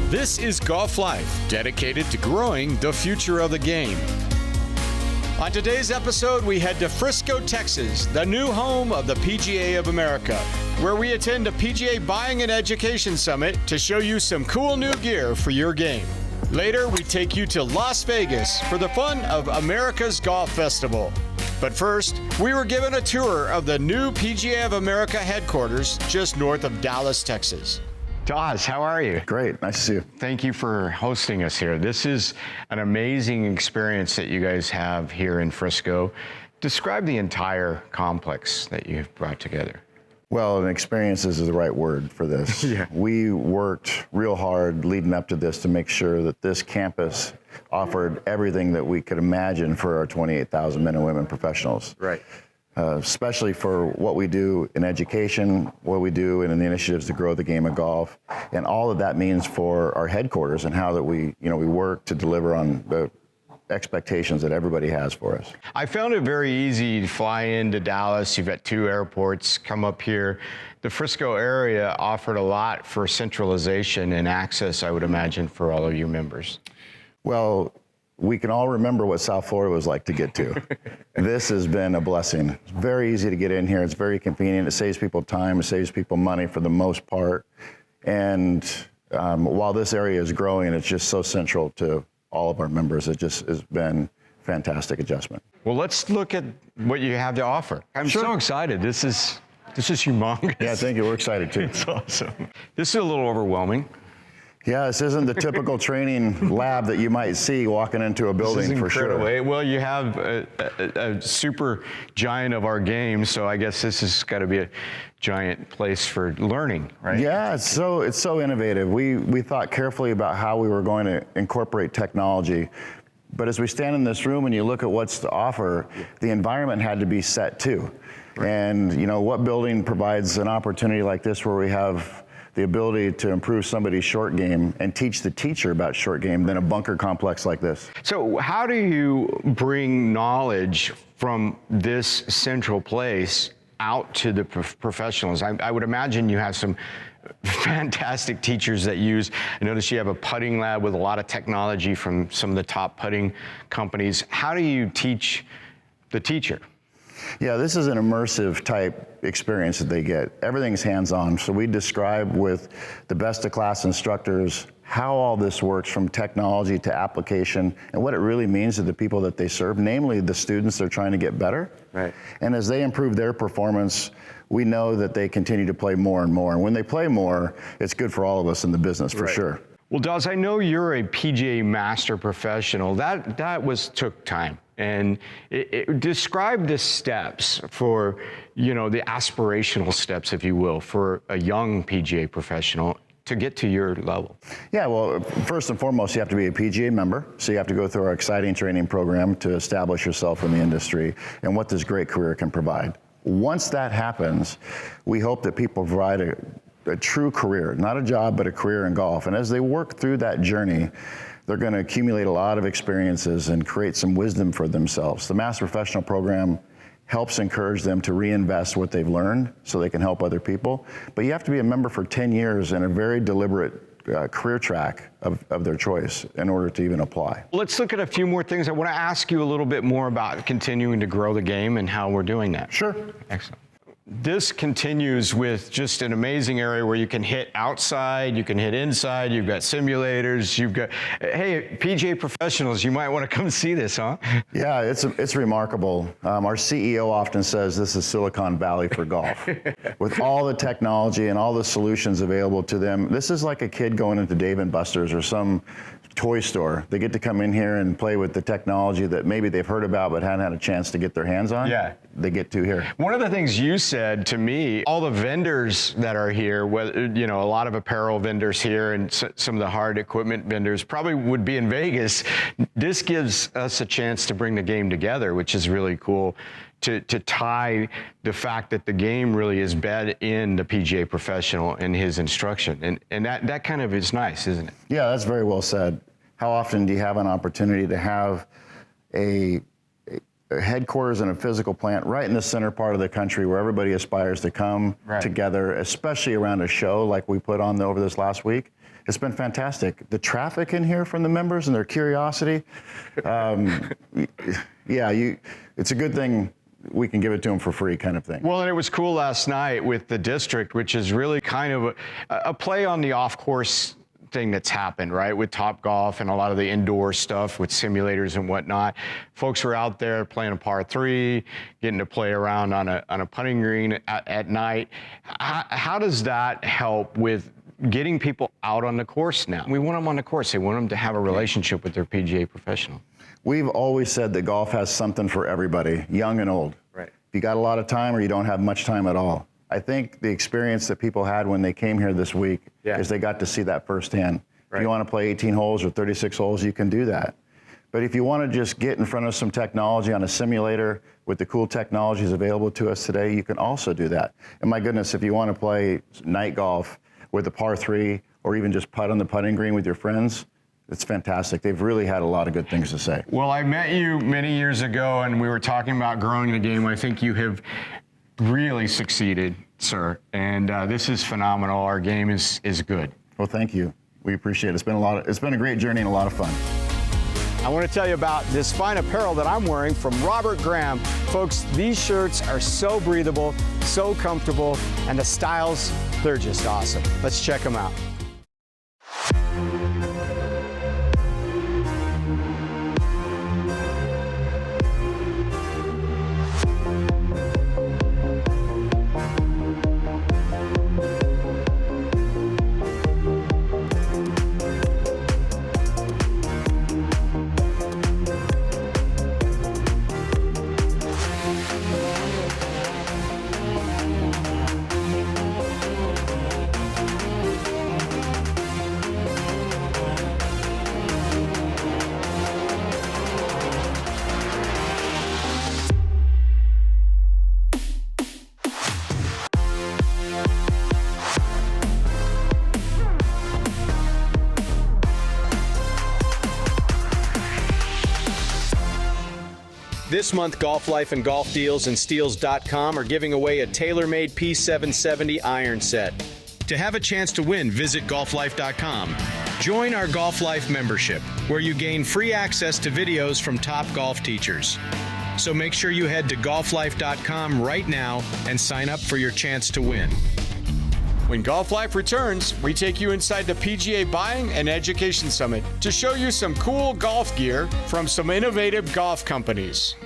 This is Golf Life, dedicated to growing the future of the game. On today's episode, we head to Frisco, Texas, the new home of the PGA of America, where we attend a PGA Buying and Education Summit to show you some cool new gear for your game. Later, we take you to Las Vegas for the fun of America's Golf Festival. But first, we were given a tour of the new PGA of America headquarters just north of Dallas, Texas. DiWiz, how are you? Great, nice to see you. Thank you for hosting us here. This is an amazing experience that you guys have here in Frisco. Describe the entire complex that you've brought together. Well, an experience is the right word for this. Yeah. We worked real hard leading up to this to make sure that this campus offered everything that we could imagine for our 28,000 men and women professionals. Right. Especially for what we do in education, what we do in the initiatives to grow the game of golf, and all of that means for our headquarters and how that we work to deliver on the expectations that everybody has for us. I found it very easy to fly into Dallas. You've got two airports, come up here. The Frisco area offered a lot for centralization and access, I would imagine, for all of your members. Well, we can all remember what South Florida was like to get to. This has been a blessing. It's very easy to get in here. It's very convenient. It saves people time. It saves people money for the most part. And while this area is growing, it's just so central to all of our members. It just has been a fantastic adjustment. Well, let's look at what you have to offer. I'm so excited. This is humongous. Yeah, thank you. We're excited too. It's awesome. This is a little overwhelming. Yeah, this isn't the typical training lab that you might see walking into a building for sure. Well, you have a super giant of our game, so I guess this has got to be a giant place for learning, right? Yeah, it's so innovative. We thought carefully about how we were going to incorporate technology. But as we stand in this room and you look at what's to offer, the environment had to be set too. Right. And what building provides an opportunity like this where we have the ability to improve somebody's short game and teach the teacher about short game than a bunker complex like this. So how do you bring knowledge from this central place out to the professionals? I would imagine you have some fantastic teachers that use, I notice you have a putting lab with a lot of technology from some of the top putting companies. How do you teach the teacher? Yeah, this is an immersive type experience that they get. Everything's hands-on. So we describe with the best of class instructors how all this works from technology to application and what it really means to the people that they serve, namely the students they're trying to get better. Right. And as they improve their performance, we know that they continue to play more and more. And when they play more, it's good for all of us in the business for sure. Well, DiWiz, I know you're a PGA Master Professional. That took time. And describe the steps for, the aspirational steps, if you will, for a young PGA professional to get to your level. Yeah, well, first and foremost, you have to be a PGA member. So you have to go through our exciting training program to establish yourself in the industry and what this great career can provide. Once that happens, we hope that people provide a true career, not a job, but a career in golf. And as they work through that journey, they're going to accumulate a lot of experiences and create some wisdom for themselves. The Master Professional Program helps encourage them to reinvest what they've learned so they can help other people. But you have to be a member for 10 years in a very deliberate career track of their choice in order to even apply. Let's look at a few more things. I want to ask you a little bit more about continuing to grow the game and how we're doing that. Sure. Excellent. This continues with just an amazing area where you can hit outside, you can hit inside, you've got simulators, you've got, hey, PGA professionals, you might want to come see this, huh? Yeah, it's remarkable. Our CEO often says this is Silicon Valley for golf. With all the technology and all the solutions available to them, this is like a kid going into Dave & Buster's or some toy store. They get to come in here and play with the technology that maybe they've heard about but hadn't had a chance to get their hands on. Yeah. They get to here. One of the things you said to me, all the vendors that are here, whether, a lot of apparel vendors here and some of the hard equipment vendors probably would be in Vegas. This gives us a chance to bring the game together, which is really cool, to tie the fact that the game really is bed in the PGA professional and his instruction. And that kind of is nice, isn't it? Yeah, that's very well said. How often do you have an opportunity to have a headquarters and a physical plant right in the center part of the country where everybody aspires to come together, especially around a show like we put on over this last week. It's been fantastic. The traffic in here from the members and their curiosity, it's a good thing we can give it to them for free kind of thing. Well, and it was cool last night with the district, which is really kind of a play on the off-course thing that's happened, right, with Top Golf and a lot of the indoor stuff with simulators and whatnot. Folks were out there playing a par 3, getting to play around on a putting green at night. How does that help with getting people out on the course now? We want them on the course. They want them to have a relationship with their PGA professional. We've always said that golf has something for everybody, young and old. Right. If you got a lot of time or you don't have much time at all. I think the experience that people had when they came here this week is they got to see that firsthand. If you want to play 18 holes or 36 holes, you can do that. But if you want to just get in front of some technology on a simulator with the cool technologies available to us today, you can also do that. And my goodness, if you want to play night golf with a par 3 or even just putt on the putting green with your friends, it's fantastic. They've really had a lot of good things to say. Well, I met you many years ago, and we were talking about growing the game. I think you have really succeeded, sir, and this is phenomenal. Our game is good. Well, thank you. We appreciate it. It's been a great journey and a lot of fun. I want to tell you about this fine apparel that I'm wearing from Robert Graham. Folks, these shirts are so breathable, so comfortable, and the styles, they're just awesome. Let's check them out. This month, Golf Life and Golf Deals and Steels.com are giving away a tailor-made P770 iron set. To have a chance to win, visit golflife.com. Join our Golf Life membership, where you gain free access to videos from top golf teachers. So make sure you head to golflife.com right now and sign up for your chance to win. When Golf Life returns, we take you inside the PGA Buying and Education Summit to show you some cool golf gear from some innovative golf companies.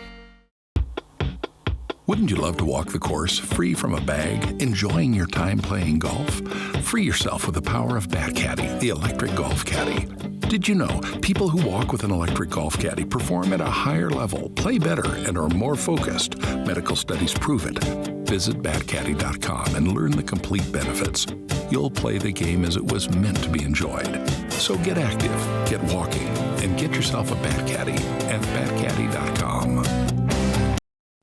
Wouldn't you love to walk the course free from a bag, enjoying your time playing golf? Free yourself with the power of Bat Caddy, the electric golf caddy. Did you know people who walk with an electric golf caddy perform at a higher level, play better, and are more focused? Medical studies prove it. Visit batcaddy.com and learn the complete benefits. You'll play the game as it was meant to be enjoyed. So get active, get walking, and get yourself a Bat Caddy at batcaddy.com.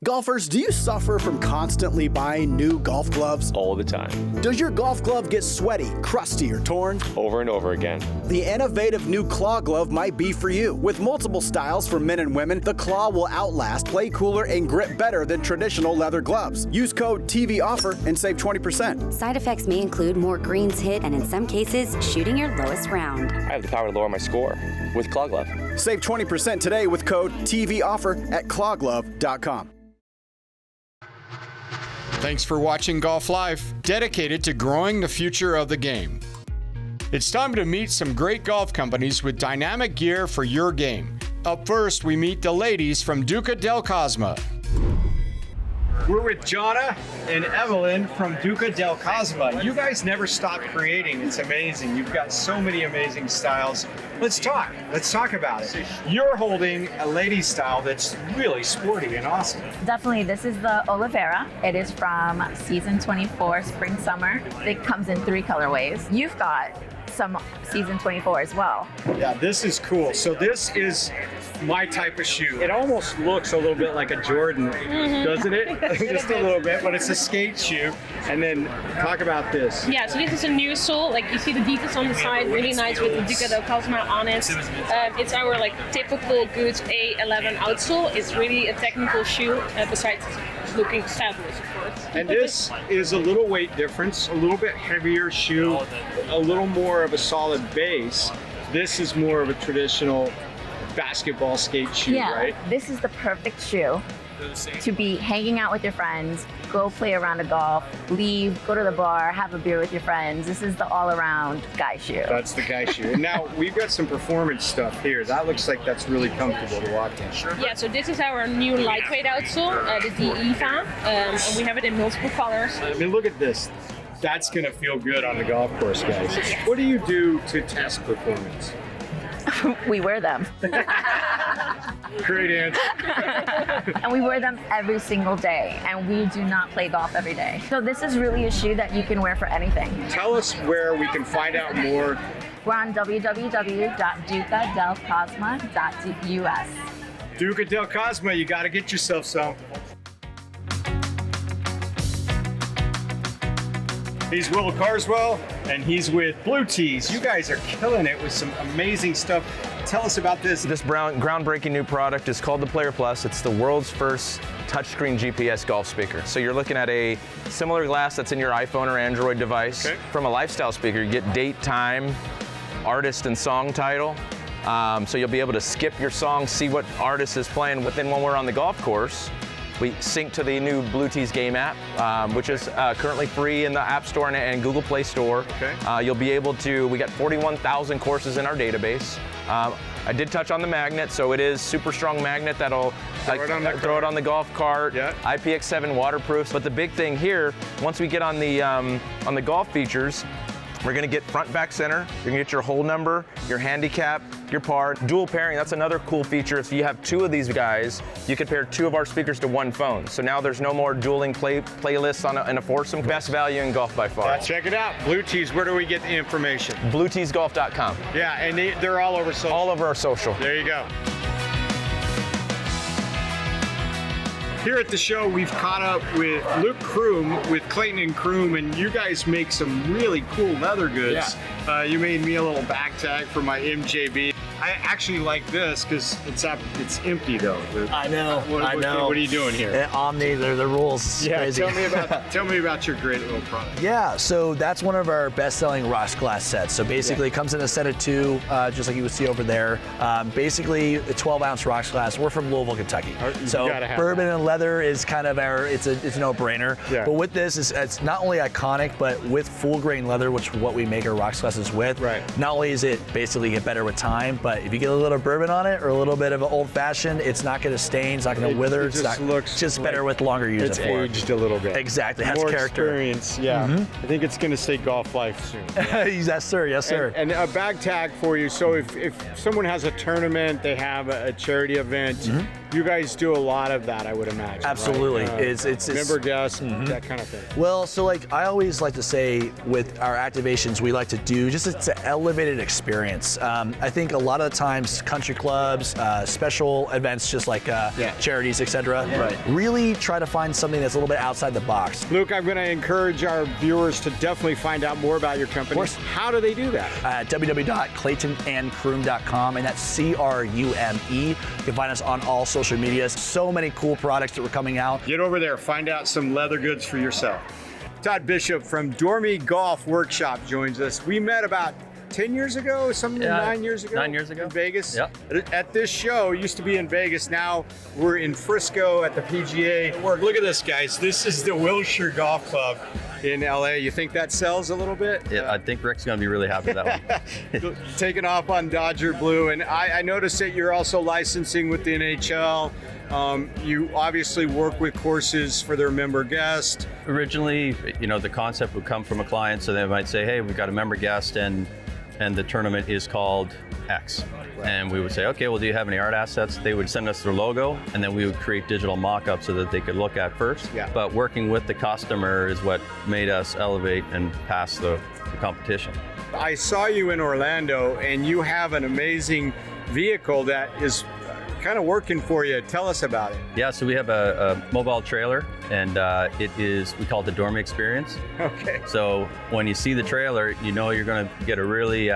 Golfers, do you suffer from constantly buying new golf gloves? All the time. Does your golf glove get sweaty, crusty, or torn? Over and over again. The innovative new Claw glove might be for you. With multiple styles for men and women, the Claw will outlast, play cooler, and grip better than traditional leather gloves. Use code TVOFFER and save 20%. Side effects may include more greens hit and, in some cases, shooting your lowest round. I have the power to lower my score with Claw Glove. Save 20% today with code TVOFFER at clawglove.com. Thanks for watching Golf Life, dedicated to growing the future of the game. It's time to meet some great golf companies with dynamic gear for your game. Up first, we meet the ladies from Duca del Cosma. We're with Jonna and Evelyn from Duca del Cosma. You guys never stop creating. It's amazing. You've got so many amazing styles. Let's talk. Let's talk about it. You're holding a lady style that's really sporty and awesome. Definitely, this is the Oliveira. It is from season 24, spring, summer. It comes in 3 colorways. You've got some season 24 as well. Yeah, this is cool. So this is my type of shoe. It almost looks a little bit like a Jordan, doesn't it? Just a little bit, but it's a skate shoe. And then talk about this. Yeah, so this is a new sole. Like you see the details on the side, really nice with the Duca Cosma on it. It's our like typical good A11 outsole. It's really a technical shoe besides looking fabulous, of course. And this is a little weight difference, a little bit heavier shoe, a little more of a solid base. This is more of a traditional basketball skate shoe, right? This is the perfect shoe to be hanging out with your friends, go play a round of golf, leave, go to the bar, have a beer with your friends. This is the all-around guy shoe. That's the guy shoe. And now we've got some performance stuff here. That looks like that's really comfortable to walk in. Yeah, so this is our new lightweight outsole, the EVA, and we have it in multiple colors. I mean, look at this. That's going to feel good on the golf course, guys. What do you do to test performance? We wear them. Great answer. And we wear them every single day, and we do not play golf every day. So this is really a shoe that you can wear for anything. Tell us where we can find out more. We're on www.ducadelcosma.us. Duca del Cosma, you got to get yourself some. He's Will Carswell, and he's with Blue Tees. You guys are killing it with some amazing stuff. Tell us about this. This groundbreaking new product is called the Player Plus. It's the world's first touchscreen GPS golf speaker. So you're looking at a similar glass that's in your iPhone or Android device. Okay. From a lifestyle speaker, you get date, time, artist, and song title. So you'll be able to skip your song, see what artist is playing. But then when we're on the golf course, we sync to the new Blue Tees game app, which is currently free in the App Store and Google Play Store. Okay. You'll be able to, we got 41,000 courses in our database. I did touch on the magnet, so it is super strong magnet that'll throw it on the golf cart. Yeah. IPX7 waterproof. But the big thing here, once we get on the golf features, we're gonna get front, back, center. You're gonna get your hole number, your handicap, your par. Dual pairing, that's another cool feature. If you have two of these guys, you can pair two of our speakers to one phone. So now there's no more dueling playlists in a foursome. Best value in golf by far. Check it out. Blue Tees, where do we get the information? BlueTeesGolf.com. Yeah, and they're all over social. All over our social. There you go. Here at the show, we've caught up with Luke Crume with Clayton and Crume, and you guys make some really cool leather goods. Yeah. You made me a little back tag for my MJB. I actually like this because it's empty though. I know. What are you doing here? Omni, they're the rules. Yeah, crazy. Tell me about your great little product. Yeah, so that's one of our best-selling rocks glass sets. So basically, it comes in a set of two, just like you would see over there. Basically, a 12-ounce rocks glass. We're from Louisville, Kentucky. So bourbon and leather is kind of it's a no-brainer. Yeah. But with this, it's not only iconic, but with full-grain leather, which is what we make our rocks glasses with. Right. Not only is it basically get better with time, but if you get a little bourbon on it or a little bit of an old-fashioned, it's not going to stain, it's not going to wither. It looks just better with longer use. It's aged a little bit. Exactly, it has more character. Experience, yeah. Mm-hmm. I think it's going to say Golf Life soon. Yes, sir. Yes, sir. And a bag tag for you. So if someone has a tournament, they have a charity event, you guys do a lot of that, I would imagine. Absolutely. Right? It's member guests, that kind of thing. Well, so like I always like to say with our activations, we like to do just it's an elevated experience. I think a lot of the times country clubs, special events, just like charities, etc. Right. Really try to find something that's a little bit outside the box. Luke, I'm going to encourage our viewers to definitely find out more about your company. Of course. How do they do that? www.claytonandcrume.com, and that's CRUME. You can find us on all social media. So many cool products that we're coming out. Get over there, find out some leather goods for yourself. Todd Bishop from Dormie Golf Workshop joins us. We met about 10 years ago, 9 years ago? 9 years ago. In Vegas? Yep. At this show, used to be in Vegas, now we're in Frisco at the PGA. Look at this, guys. This is the Wilshire Golf Club in LA. You think that sells a little bit? Yeah, I think Rick's gonna be really happy with that one. Taking off on Dodger Blue, and I noticed that you're also licensing with the NHL. You obviously work with courses for their member guest. Originally, the concept would come from a client, so they might say, hey, we've got a member guest, and and the tournament is called X. And we would say, okay, well, do you have any art assets? They would send us their logo, and then we would create digital mock-ups so that they could look at first. Yeah. But working with the customer is what made us elevate and pass the competition. I saw you in Orlando, and you have an amazing vehicle that is kind of working for you. Tell us about it. Yeah, so we have a mobile trailer, and we call it the Dormie experience. Okay. So when you see the trailer, you know you're going to get a really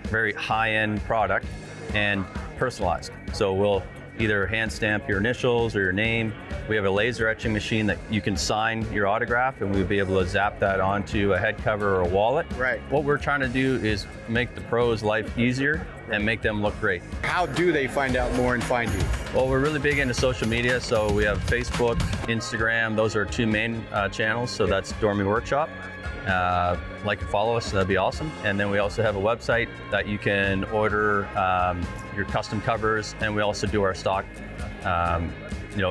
very high-end product and personalized. So we'll either hand stamp your initials or your name. We have a laser etching machine that you can sign your autograph, and we'll be able to zap that onto a head cover or a wallet. Right. What we're trying to do is make the pros' life easier and make them look great. How do they find out more and find you? Well, we're really big into social media, so we have Facebook, Instagram. Those are our two main channels, so that's Dormie Workshop. Like and follow us, that'd be awesome. And then we also have a website that you can order your custom covers, and we also do our stock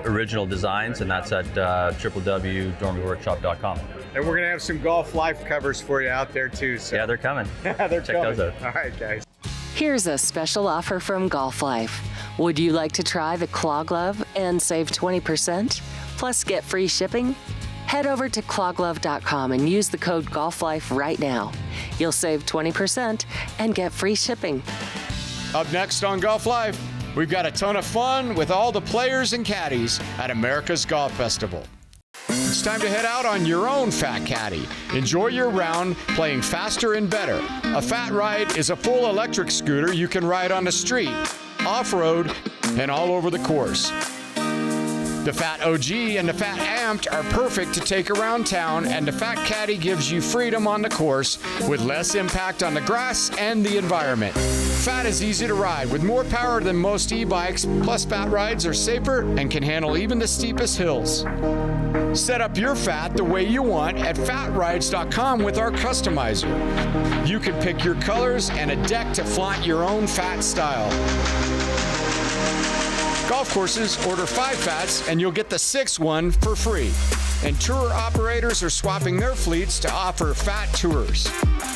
original designs, and that's at www.dormieworkshop.com. And we're going to have some Golf Life covers for you out there too. So. Yeah, they're coming. They're Check coming. those out. All right, guys. Here's a special offer from Golf Life. Would you like to try the Claw Glove and save 20%? Plus get free shipping? Head over to clawglove.com and use the code GOLFLIFE right now. You'll save 20% and get free shipping. Up next on Golf Life, we've got a ton of fun with all the players and caddies at America's Golf Festival. It's time to head out on your own Fat Caddy. Enjoy your round playing faster and better. A Fat Ride is a full electric scooter you can ride on the street, off-road, and all over the course. The Fat OG and the Fat Amped are perfect to take around town, and the Fat Caddy gives you freedom on the course with less impact on the grass and the environment. Fat is easy to ride with more power than most e-bikes, plus Fat Rides are safer and can handle even the steepest hills. Set up your Fat the way you want at fatrides.com with our customizer. You can pick your colors and a deck to flaunt your own Fat style. Golf courses order 5 Fats and you'll get the 6th one for free. And tour operators are swapping their fleets to offer Fat tours.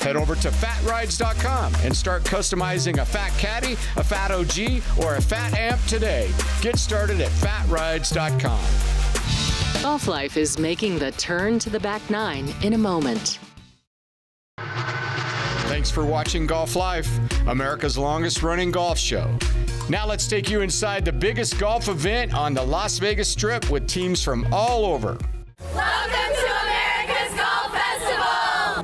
Head over to fatrides.com and start customizing a Fat Caddy, a Fat OG, or a Fat Amp today. Get started at fatrides.com. Golf Life is making the turn to the back nine in a moment. Thanks for watching Golf Life, America's longest running golf show. Now let's take you inside the biggest golf event on the Las Vegas Strip with teams from all over. Welcome to America's Golf Festival!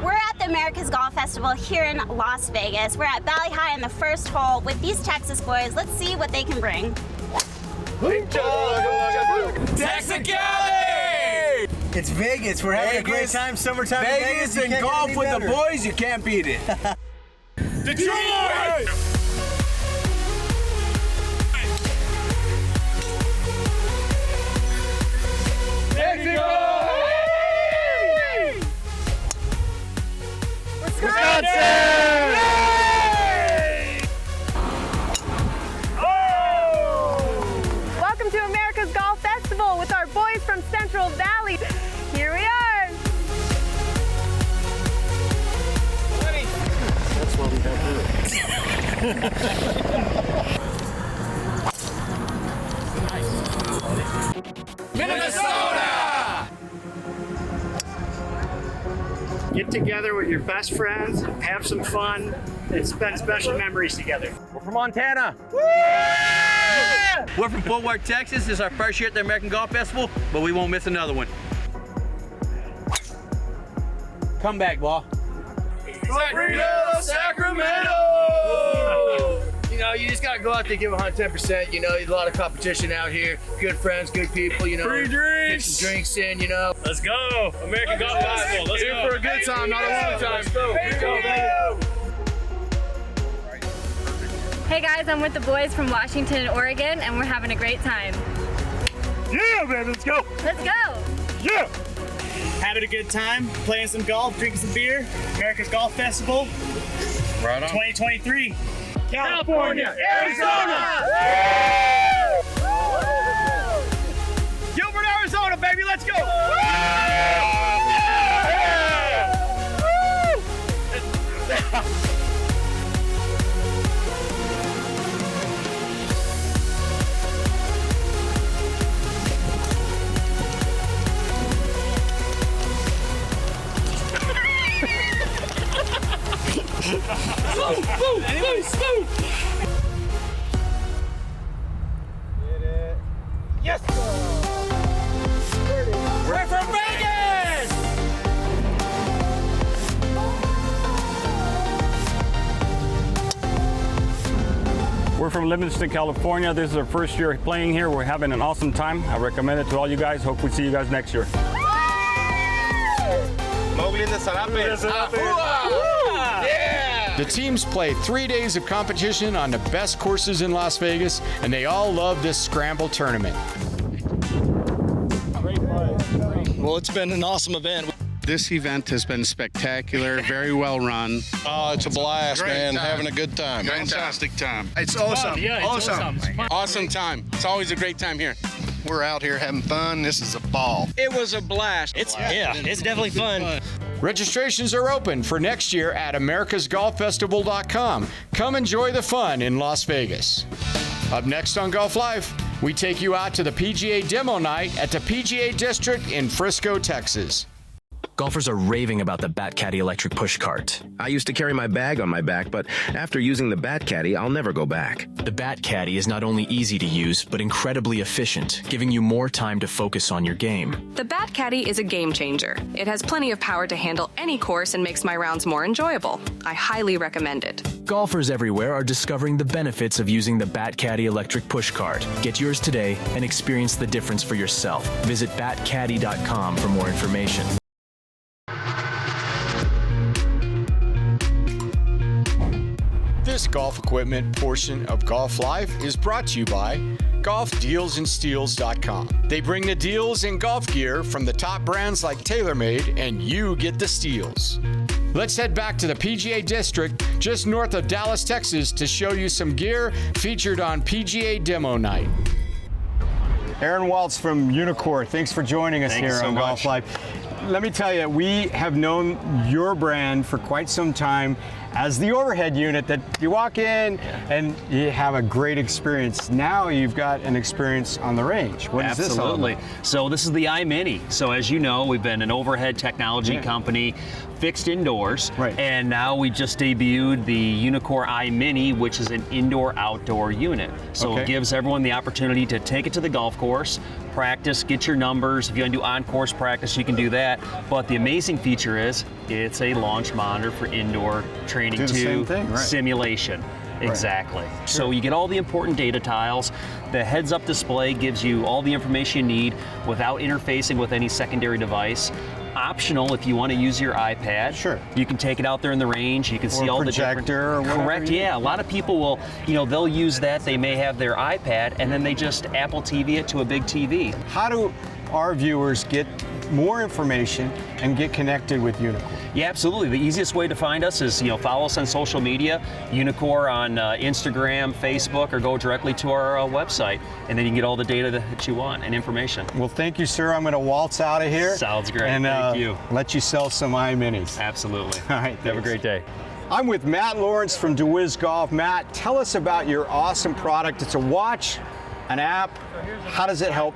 We're at the America's Golf Festival here in Las Vegas. We're at Valley High in the first hole with these Texas boys. Let's see what they can bring. Texicali! It's Vegas. We're having a great time. Summertime in Vegas. And golf with the boys, you can't beat it. Detroit! Wisconsin! Welcome to America's Golf Festival with our boys from Central Valley. Here we are. That's what we have Minnesota! Get together with your best friends, have some fun, and spend special memories together. We're from Montana. We're from Footwear, Texas. This is our first year at the American Golf Festival, but we won't miss another one. Come back, ball. Sacramento! You know, you just gotta go out there, give 110%. You know, there's a lot of competition out here. Good friends, good people. You know, Free drinks. Get some drinks in. You know. Let's go, American Golf Festival. Let's go. For a good time, not a long time. Let's go. Let's go, baby. Hey guys, I'm with the boys from Washington and Oregon, and we're having a great time. Yeah, man, let's go. Let's go. Yeah. Having a good time, playing some golf, drinking some beer. America's Golf Festival. Right on. 2023. California, Arizona! Gilbert, Arizona, baby, let's Yes! We're from Vegas! We're from Livingston, California. This is our first year playing here. We're having an awesome time. I recommend it to all you guys. Hope we see you guys next year. The teams play 3 days of competition on the best courses in Las Vegas, and they all love this scramble tournament. Well, it's been an awesome event. This event has been spectacular, very well run. Oh, it's a blast, man. Time. Having a good time. Fantastic time. It's awesome. Yeah, it's awesome. Awesome time. It's always a great time here. We're out here having fun. This is a ball. It was a blast. It's definitely fun. Registrations are open for next year at americasgolffestival.com. Come enjoy the fun in Las Vegas. Up next on Golf Life, we take you out to the PGA demo night at the PGA District in Frisco, Texas. Golfers are raving about the Bat Caddy electric push cart. I used to carry my bag on my back, but after using the Bat Caddy, I'll never go back. The Bat Caddy is not only easy to use, but incredibly efficient, giving you more time to focus on your game. The Bat Caddy is a game changer. It has plenty of power to handle any course and makes my rounds more enjoyable. I highly recommend it. Golfers everywhere are discovering the benefits of using the Bat Caddy electric push cart. Get yours today and experience the difference for yourself. Visit batcaddy.com for more information. This golf equipment portion of Golf Life is brought to you by golfdealsandsteals.com. They bring the deals in golf gear from the top brands like TaylorMade, and you get the steals. Let's head back to the PGA District just north of Dallas, Texas to show you some gear featured on PGA Demo Night. Aaron Waltz from Uneekor, thanks for joining us here on Golf Life. Let me tell you, we have known your brand for quite some time as the overhead unit that you walk in and you have a great experience. Now you've got an experience on the range. What is this all about? So this is the iMini. So as you know, we've been an overhead technology company, fixed indoors, and now we just debuted the Uneekor iMini, which is an indoor-outdoor unit. So it gives everyone the opportunity to take it to the golf course, practice, get your numbers. If you want to do on-course practice, you can do that. But the amazing feature is it's a launch monitor for indoor training to simulation. Exactly. So you get all the important data tiles. The heads-up display gives you all the information you need without interfacing with any secondary device. Optional if you want to use your iPad. Sure. You can take it out there in the range. You can see all the different. Projector or whatever. Correct. Yeah. A lot of people will, they'll use that. They may have their iPad and then they just Apple TV it to a big TV. How do our viewers get more information and get connected with Uneekor? Yeah, absolutely. The easiest way to find us is, follow us on social media, Uneekor on Instagram, Facebook, or go directly to our website, and then you can get all the data that you want and information. Well, thank you, sir. I'm going to waltz out of here. Sounds great. And thank you. Let you sell some iMinis. Absolutely. All right. Have a great day. I'm with Matt Lawrence from DeWiz Golf. Matt, tell us about your awesome product. It's a watch, an app. How does it help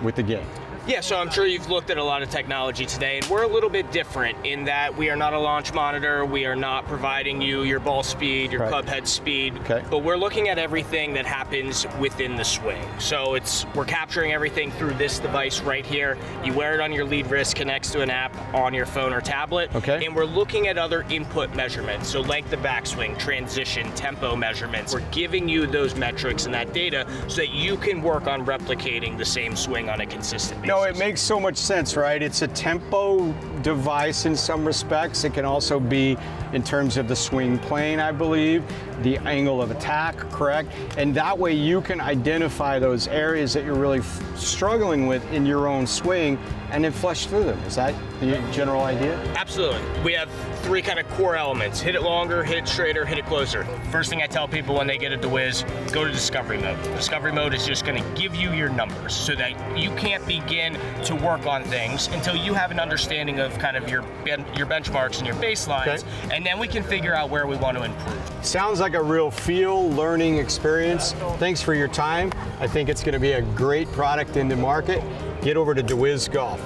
with the game? Yeah, so I'm sure you've looked at a lot of technology today, and we're a little bit different in that we are not a launch monitor, we are not providing you your ball speed, your club head speed, but we're looking at everything that happens within the swing. So we're capturing everything through this device right here. You wear it on your lead wrist, connects to an app on your phone or tablet, and we're looking at other input measurements, so length of backswing, transition, tempo measurements. We're giving you those metrics and that data so that you can work on replicating the same swing on a consistent basis. No, it makes so much sense, right? It's a tempo device in some respects. It can also be in terms of the swing plane, I believe, the angle of attack, correct? And that way you can identify those areas that you're really struggling with in your own swing and then flush through them. Is that the general idea? Absolutely. We have three kind of core elements. Hit it longer, hit it straighter, hit it closer. First thing I tell people when they get a DeWiz, go to discovery mode. Discovery mode is just going to give you your numbers so that you can't begin to work on things until you have an understanding of kind of your benchmarks and your baselines, and then we can figure out where we want to improve. Sounds like a real learning experience. Thanks for your time. I think it's going to be a great product in the market. Get over to DeWiz Golf.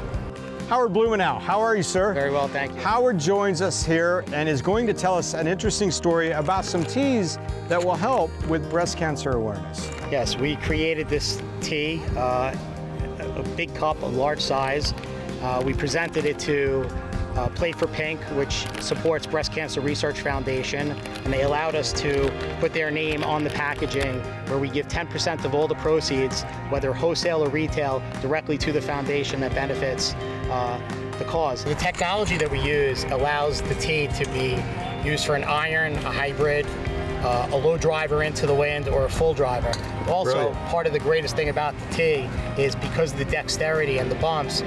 Howard Blumenau. How are you, sir? Very well, thank you. Howard joins us here and is going to tell us an interesting story about some teas that will help with breast cancer awareness. Yes, we created this tea, a big cup, a large size. We presented it to Play for Pink, which supports Breast Cancer Research Foundation, and they allowed us to put their name on the packaging, where we give 10% of all the proceeds, whether wholesale or retail, directly to the foundation that benefits the cause. The technology that we use allows the tea to be used for an iron, a hybrid, a low driver into the wind, or a full driver. Also, part of the greatest thing about the tea is because of the dexterity and the bumps,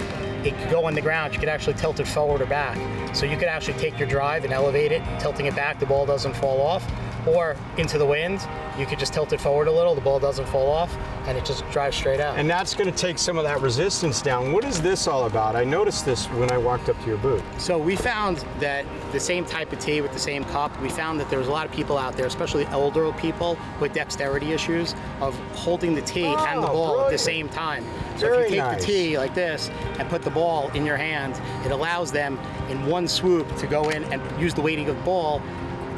it could go on the ground. You could actually tilt it forward or back. So you could actually take your drive and elevate it, tilting it back, the ball doesn't fall off. Or into the wind, you could just tilt it forward a little, the ball doesn't fall off, and it just drives straight out. And that's going to take some of that resistance down. What is this all about? I noticed this when I walked up to your booth. So we found that the same type of tea with the same cup, we found that there was a lot of people out there, especially elder people with dexterity issues, of holding the tea and the ball at the same time. So if you take the tea like this and put the ball in your hand, it allows them in one swoop to go in and use the weighting of the ball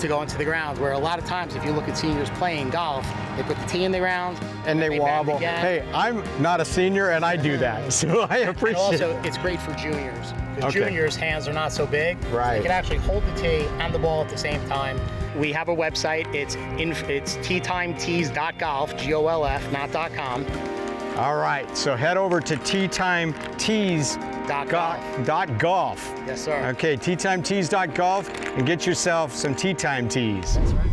to go into the ground, where a lot of times if you look at seniors playing golf, they put the tee in the ground and they wobble. Hey, I'm not a senior and I do that, so I appreciate it. And also, it's great for juniors. Because juniors' hands are not so big. Right. You can actually hold the tee and the ball at the same time. We have a website. It's teatimetees.golf, G-O-L-F, not .com. All right, so head over to teatimetees.golf. Yes, sir. Okay, teatimetees.golf and get yourself some Tea Time tees. That's right.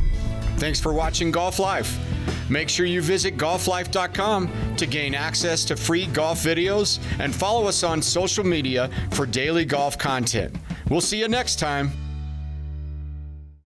Thanks for watching Golf Life. Make sure you visit golflife.com to gain access to free golf videos and follow us on social media for daily golf content. We'll see you next time.